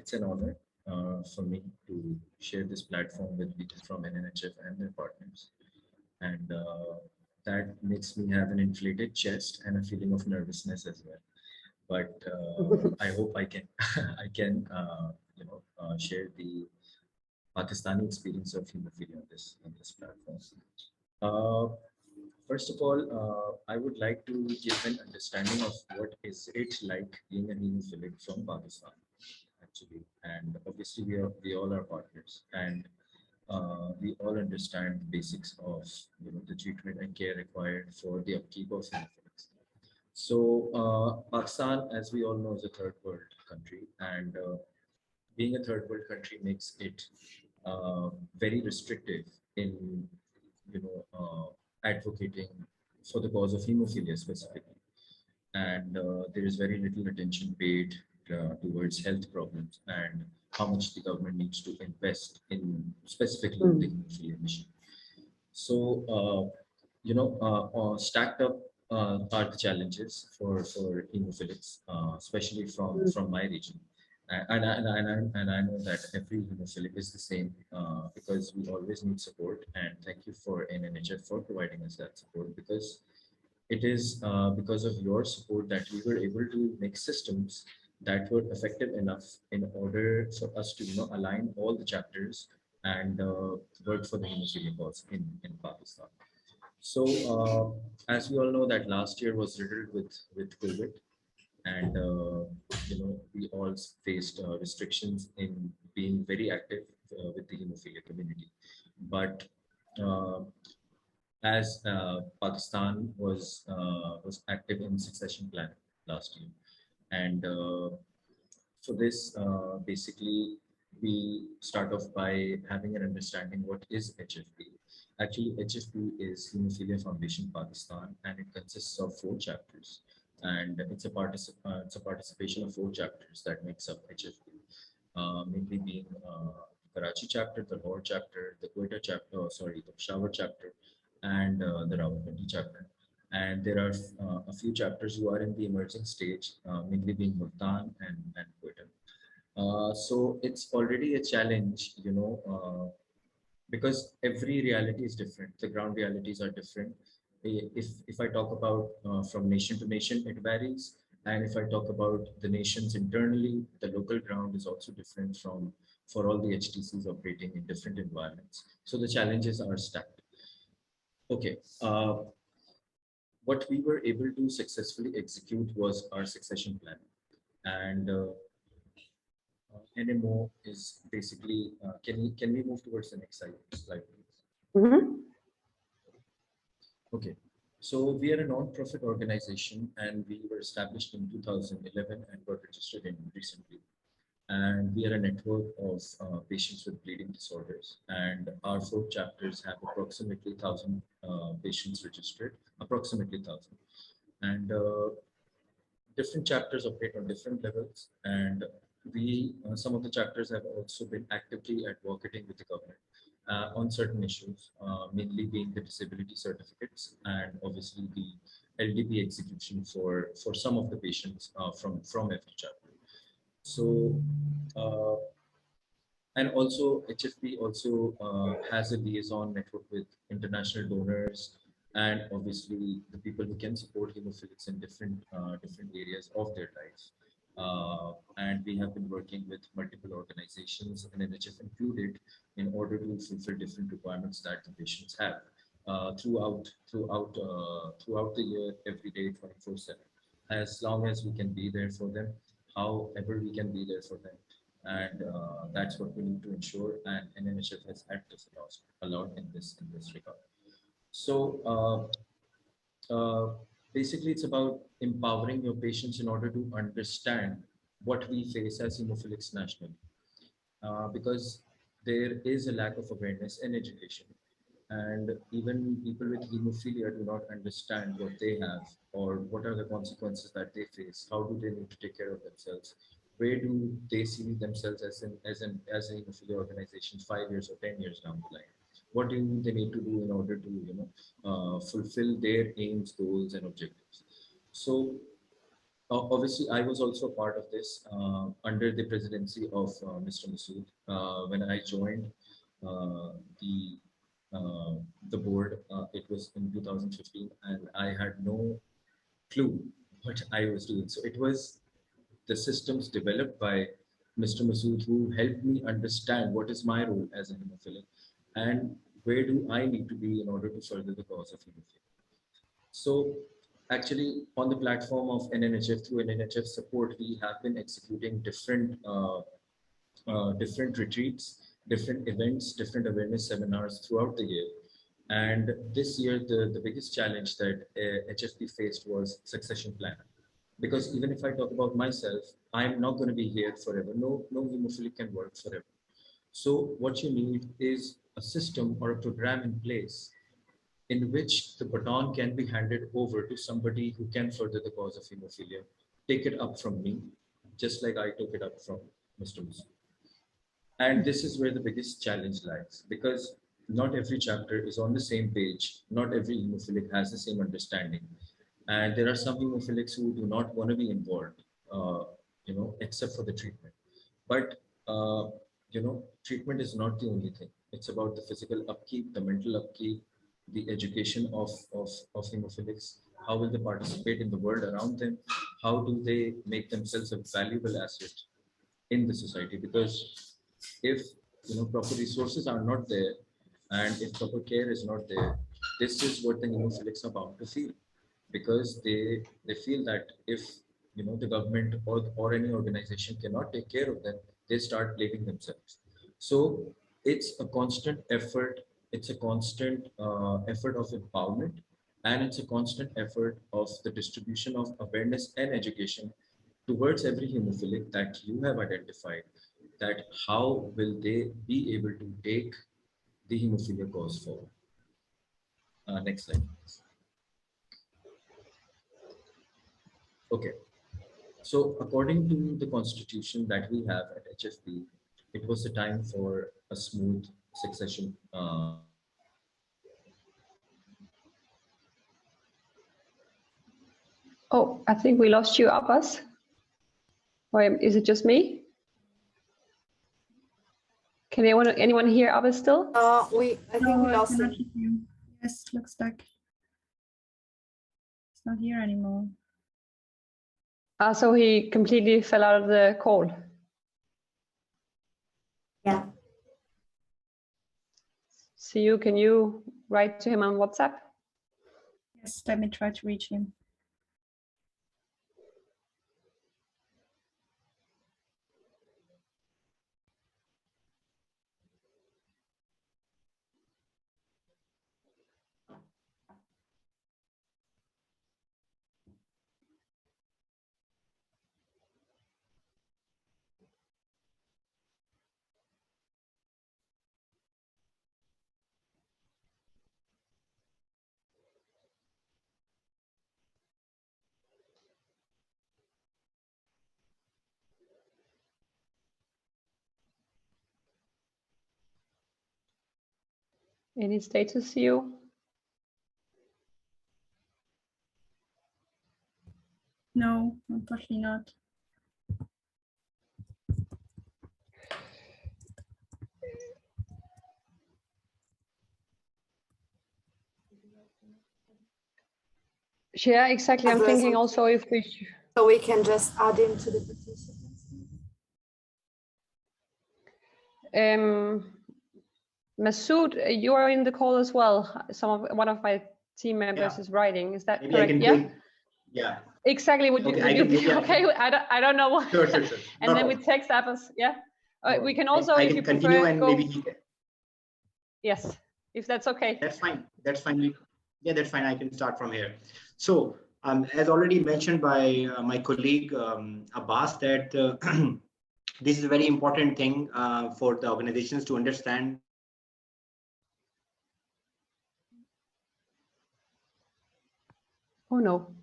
It's an honor for me to share this platform with people from NNHF and their partners. And that makes me have an inflated chest and a feeling of nervousness as well. But I hope I can, I can, share the Pakistani experience of hemophilia on this platform. Uh, First of all, I would like to give an understanding of what is it like being a hemophilic from Pakistan, actually. And obviously, we all are partners, and we all understand the basics of the treatment and care required for the upkeep of hemophilics. So, Pakistan, as we all know, is a third world country, and being a third world country makes it very restrictive in advocating for the cause of hemophilia specifically, and there is very little attention paid towards health problems and how much the government needs to invest in specifically the hemophilia mission. So stacked up are the challenges for hemophilics, especially from my region. And I know that every hemophilic is the same because we always need support. And thank you for NNHF for providing us that support, because it is because of your support that we were able to make systems that were effective enough in order for us to align all the chapters and work for the hemophilia cause in Pakistan. So as we all know that last year was riddled with COVID, and we all faced restrictions in being very active with the hemophilia community. But uh, as Pakistan was active in succession plan last year, and for this, basically, we start off by having an understanding what is HFP. Actually, HFP is Hemophilia Foundation Pakistan, and it consists of 4 chapters, and it's a participation of 4 chapters that makes up HFP, mainly being Karachi chapter, the Lahore chapter, the Quetta chapter, the Peshawar chapter, and the Rawalpindi chapter. And there are a few chapters who are in the emerging stage, mainly being Multan and Quetta. So it's already a challenge, because every reality is different. The ground realities are different. If I talk about from nation to nation, it varies. And if I talk about the nations internally, the local ground is also different from for all the HTCs operating in different environments. So the challenges are stacked. Okay. What we were able to successfully execute was our succession plan. And NMO is basically, can we move towards the next slide, please? Okay, so we are a non-profit organization, and we were established in 2011 and got registered in recently. And we are a network of patients with bleeding disorders, and our 4 chapters have approximately 1,000 patients registered, approximately 1,000. And different chapters operate on different levels, and we some of the chapters have also been actively advocating with the government on certain issues, mainly being the disability certificates and obviously the LDP execution for some of the patients from every chapter. So and also HFP also has a liaison network with international donors and obviously the people who can support hemophilics in different areas of their lives. And we have been working with multiple organizations, and NHF included, in order to fulfill different requirements that the patients have throughout the year, every day, 24/7. As long as we can be there for them, however we can be there for them, and that's what we need to ensure. And NHF has helped us a lot in this regard. So basically, it's about empowering your patients in order to understand what we face as hemophilics nationally, because there is a lack of awareness and education. And even people with hemophilia do not understand what they have or what are the consequences that they face. How do they need to take care of themselves? Where do they see themselves as a hemophilia organization 5 years or 10 years down the line? What do they need to do in order to fulfill their aims, goals, and objectives? So Obviously, I was also part of this under the presidency of Mr. Masood. When I joined uh, the the board, it was in 2015, and I had no clue what I was doing. So it was the systems developed by Mr. Masood who helped me understand what is my role as a hemophilic and where do I need to be in order to further the cause of hemophilia. So actually on the platform of NNHF, through NNHF support, we have been executing different retreats, different events, different awareness seminars throughout the year. And this year, the biggest challenge that HFP faced was succession plan. Because even if I talk about myself, I'm not going to be here forever. No hemophilic can work forever. So what you need is a system or a program in place in which the baton can be handed over to somebody who can further the cause of hemophilia, take it up from me, just like I took it up from Mr. Musa. And this is where the biggest challenge lies, because not every chapter is on the same page. Not every hemophilic has the same understanding. And there are some hemophilics who do not want to be involved, except for the treatment. But, treatment is not the only thing. It's about the physical upkeep, the mental upkeep, the education of hemophilics. How will they participate in the world around them? How do they make themselves a valuable asset in the society? Because if proper resources are not there and if proper care is not there, this is what the hemophilics are bound to feel, because they feel that if the government or any organization cannot take care of them, they start blaming themselves. So it's a constant effort, it's a constant effort of empowerment, and it's a constant effort of the distribution of awareness and education towards every hemophilic that you have identified, that how will they be able to take the hemophilia cause forward. Next slide, please. Okay, so according to the constitution that we have at HFP, it was a time for a smooth succession. Oh, I think we lost you, Abbas. Or is it just me? Can anyone hear Abbas still? I think we lost him. Yes, looks like it's not here anymore. So he completely fell out of the call. Yeah. So can you write to him on WhatsApp? Yes, let me try to reach him. Any status, you? No, unfortunately not. Yeah, exactly. I'm thinking also if we... So we can just add into the participants. Masood, you are in the call as well. One of my team members is writing. Is that correct? Yeah. Exactly. Would you be okay? I don't know what. Sure. And then we text Abbas. Yeah. We can also, I if can you continue prefer, and go. maybe he can. Yes, if that's okay. That's fine. That's fine. Yeah, that's fine. I can start from here. So, as already mentioned by my colleague Abbas, that this is a very important thing for the organizations to understand. Oh no.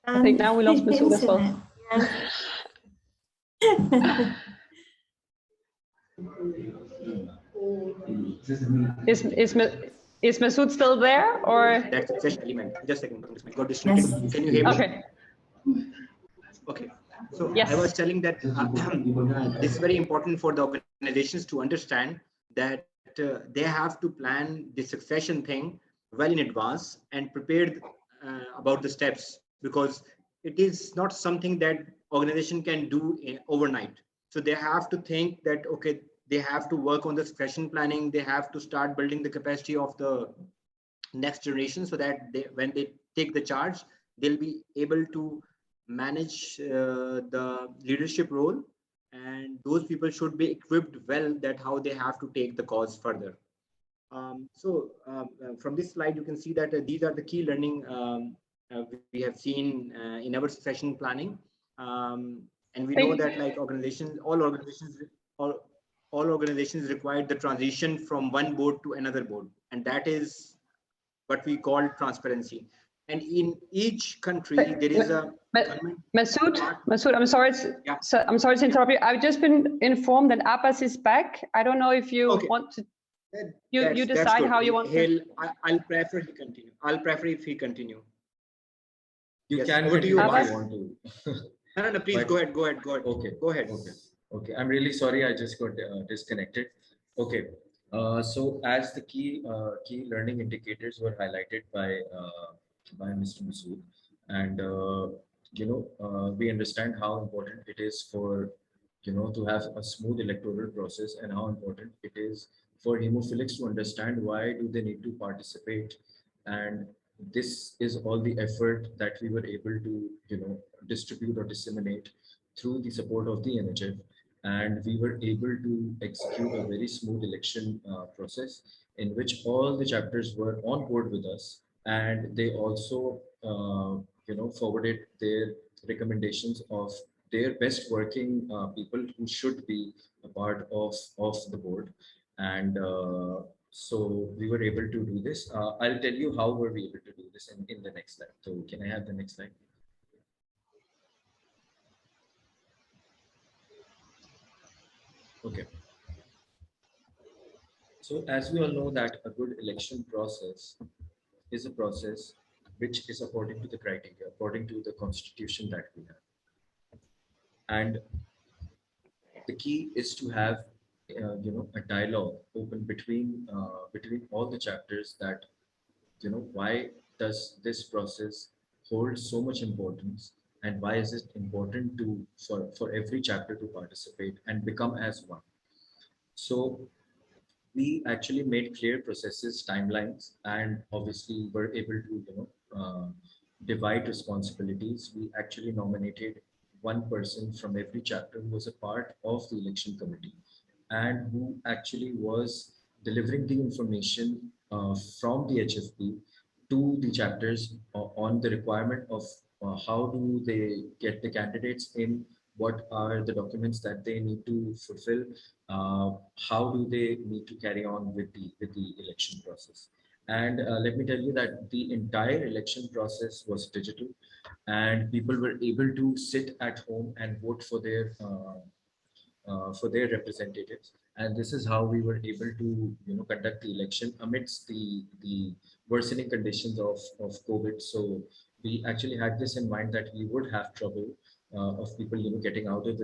I think now we lost Masood as well. Is Masood still there or? That succession element. Just a second, got disconnected. Yes. Can you hear me? Okay. Okay. So Yes. I was telling that this is very important for the organizations to understand that they have to plan the succession thing well in advance and prepared about the steps, because it is not something that organization can do overnight. So they have to think that, okay, they have to work on the succession planning. They have to start building the capacity of the next generation, so that when they take the charge, they'll be able to manage the leadership role, and those people should be equipped well that how they have to take the cause further. From this slide, you can see that these are the key learning we have seen in our succession planning. And we know that like all organizations require the transition from one board to another board, and that is what we call transparency. And in each country, there is a Masood, I'm sorry. Yeah. I'm sorry to interrupt you. I've just been informed that Abbas is back. I don't know if you want to. You decide how you want to. I'll prefer he continue. I'll prefer if he continue. You Yes, can over to you, continue if Abbas. you want to. No, please But- go ahead. Okay. Go ahead. Okay. I'm really sorry. I just got disconnected. Okay. So as the key learning indicators were highlighted by Mr. Masood, and we understand how important it is for to have a smooth electoral process, and how important it is for hemophilics to understand why do they need to participate. And this is all the effort that we were able to distribute or disseminate through the support of the NHF, and we were able to execute a very smooth election process in which all the chapters were on board with us, and they also forwarded their recommendations of their best working people who should be a part of the board. And so we were able to do this. I'll tell you how were we able to do this in the next slide. So can I have the next slide? Okay. So as we all know that a good election process is a process which is according to the criteria, according to the constitution that we have. And the key is to have a dialogue open between all the chapters, that why does this process hold so much importance, and why is it important to for every chapter to participate and become as one. So we actually made clear processes, timelines, and obviously were able to divide responsibilities. We actually nominated one person from every chapter who was a part of the election committee, and who actually was delivering the information from the HFP to the chapters on the requirement of how do they get the candidates in, what are the documents that they need to fulfill, how do they need to carry on with the election process. And let me tell you that the entire election process was digital, and people were able to sit at home and vote for their representatives. And this is how we were able to conduct the election amidst the worsening conditions of COVID. So we actually had this in mind that we would have trouble of people getting out of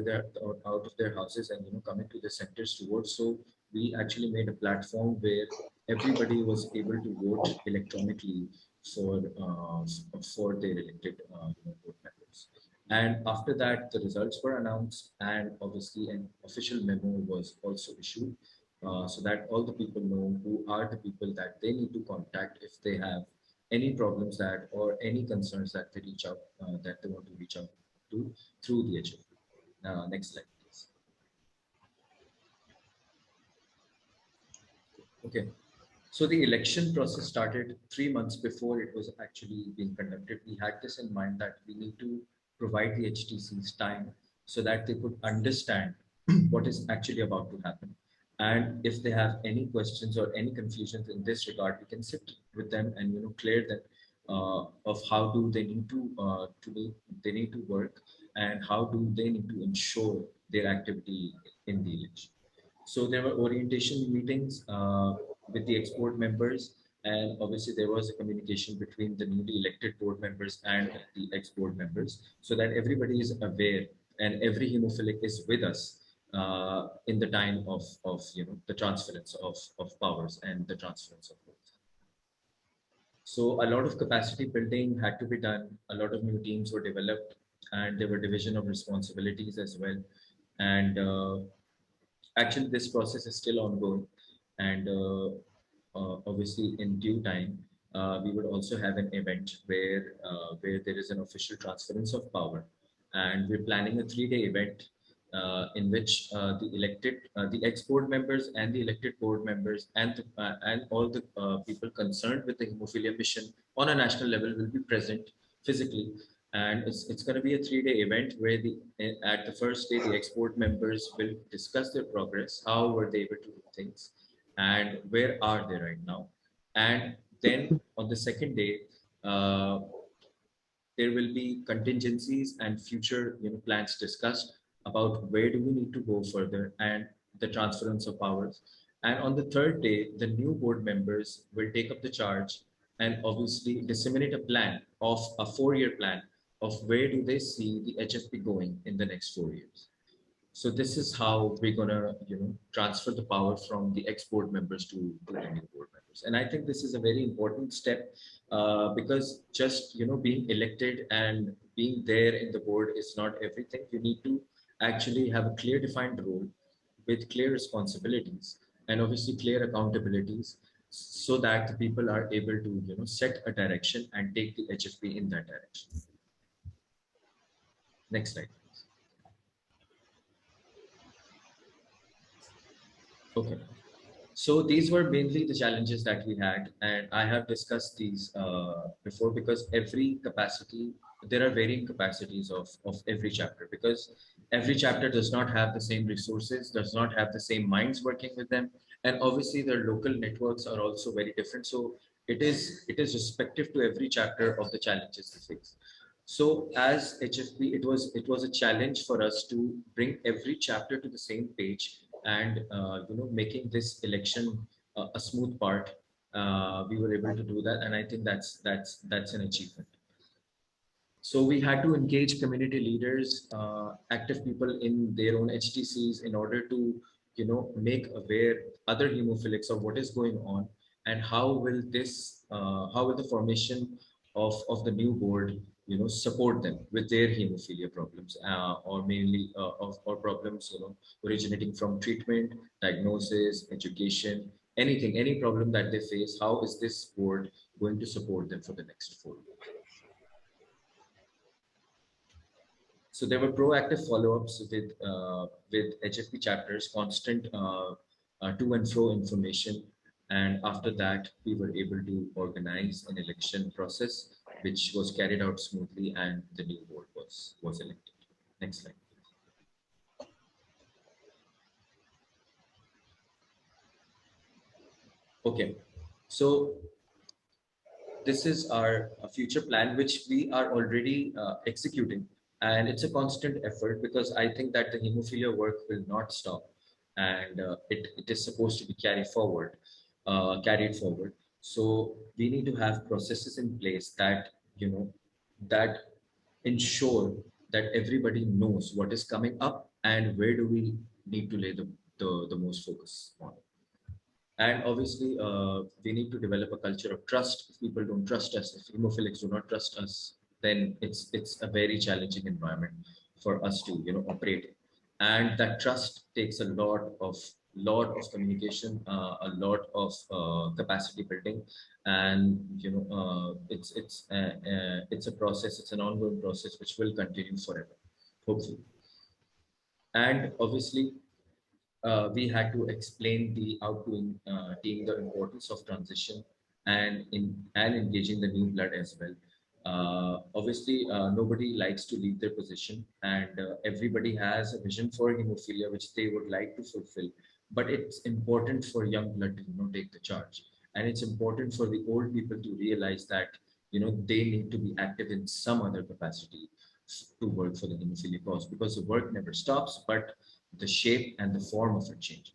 their houses and coming to the centers to vote. So we actually made a platform where everybody was able to vote electronically for their elected board members. And after that, the results were announced, and obviously an official memo was also issued, so that all the people know who are the people that they need to contact if they have any problems that or any concerns that they want to reach out to through the HFP. Next slide, please. Okay. So the election process started 3 months before it was actually being conducted. We had this in mind that we need to provide the HTCs time so that they could understand what is actually about to happen. And if they have any questions or any confusions in this regard, we can sit with them and clear them of how do they need to work, and how do they need to ensure their activity in the election. So there were orientation meetings with the export members, And obviously there was a communication between the newly elected board members and the ex-board members, so that everybody is aware and every hemophilic is with us in the time of the transference of powers and the transference of roles. So a lot of capacity building had to be done. A lot of new teams were developed, and there were division of responsibilities as well. And actually, this process is still ongoing. And obviously, in due time, we would also have an event where there is an official transference of power, and we're planning a 3-day event in which the ex-board members and the elected board members and all the people concerned with the hemophilia mission on a national level will be present physically. And it's going to be a 3-day event where at the first day, the ex-board members will discuss their progress, how were they able to do things, and where are they right now. And then on the second day, there will be contingencies and future plans discussed about where do we need to go further and the transference of powers. And on the third day, the new board members will take up the charge and obviously disseminate a plan of a 4-year plan of where do they see the HFP going in the next 4 years. So this is how we're gonna, transfer the power from the ex-board members to the new board members. And I think this is a very important step because just, being elected and being there in the board is not everything. You need to actually have a clear defined role with clear responsibilities and obviously clear accountabilities so that the people are able to, set a direction and take the HFP in that direction. Next slide. Okay, so these were mainly the challenges that we had, and I have discussed these before because every capacity, there are varying capacities of every chapter because every chapter does not have the same resources, does not have the same minds working with them, and obviously their local networks are also very different. So it is respective to every chapter of the challenges they face. So as HFP, it was a challenge for us to bring every chapter to the same page and making this election a smooth part. We were able to do that, and I think that's an achievement. So we had to engage community leaders, active people in their own HTCs in order to make aware other hemophilics of what is going on and how will the formation of the new board support them with their hemophilia problems or mainly or problems originating from treatment, diagnosis, education, any problem that they face. How is this board going to support them for the next 4 years? So there were proactive follow-ups with HFP chapters, constant to and fro information, and after that we were able to organize an election process which was carried out smoothly, and the new board was elected. Next slide. Okay, so this is our future plan, which we are already executing, and it's a constant effort because I think that the hemophilia work will not stop, and it is supposed to be carried forward. So we need to have processes in place that that ensure that everybody knows what is coming up and where do we need to lay the most focus on. And obviously, we need to develop a culture of trust. If people don't trust us, if hemophilics do not trust us, then it's a very challenging environment for us to operate in. And that trust takes a lot of communication, a lot of capacity building, and it's a process. It's an ongoing process which will continue forever, hopefully. And obviously, we had to explain the outgoing team the importance of transition and engaging the new blood as well. Obviously, nobody likes to leave their position, and everybody has a vision for hemophilia which they would like to fulfill. But it's important for young blood to take the charge, and it's important for the old people to realize that they need to be active in some other capacity to work for the hemophilia cause, because the work never stops, but the shape and the form of it changes.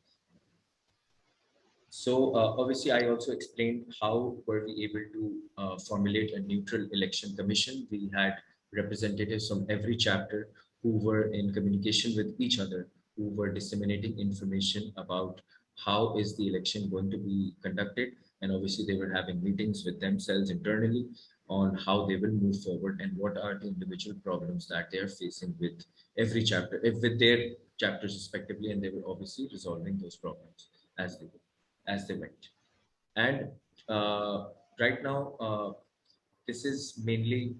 So obviously, I also explained how were we able to formulate a neutral election commission. We had representatives from every chapter who were in communication with each other, who were disseminating information about how is the election going to be conducted. And obviously, they were having meetings with themselves internally on how they will move forward and what are the individual problems that they are facing with every chapter, if with their chapters respectively, and they were obviously resolving those problems as they went. And right now, this is mainly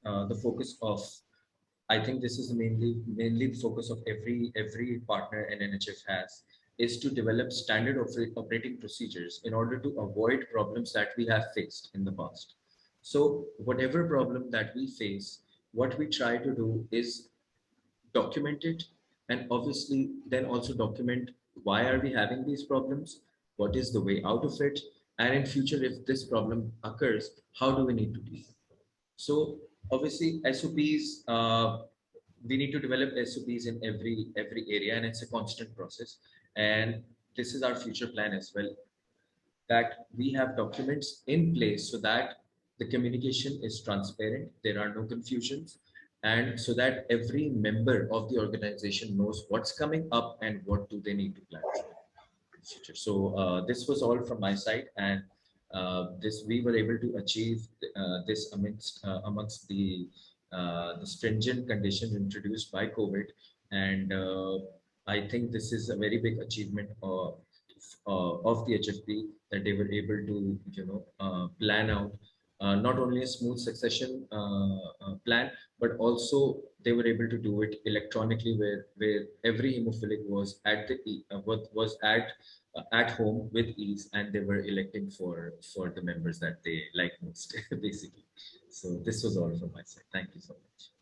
the focus of. I think this is mainly the focus of every partner NHF has, is to develop standard operating procedures in order to avoid problems that we have faced in the past. So whatever problem that we face, what we try to do is document it, and obviously then also document why are we having these problems, what is the way out of it, and in future if this problem occurs, how do we need to deal. So obviously SOPs, we need to develop SOPs in every area, and it's a constant process. And this is our future plan as well, that we have documents in place so that the communication is transparent, there are no confusions, and so that every member of the organization knows what's coming up and what do they need to plan for in the future. So this was all from my side, and this we were able to achieve this amongst the stringent conditions introduced by COVID, and I think this is a very big achievement of the HFP, that they were able to plan out not only a smooth succession plan, but also they were able to do it electronically, where every hemophilic was at at home with ease, and they were electing for the members that they like most basically. So this was all from my side. Thank you so much.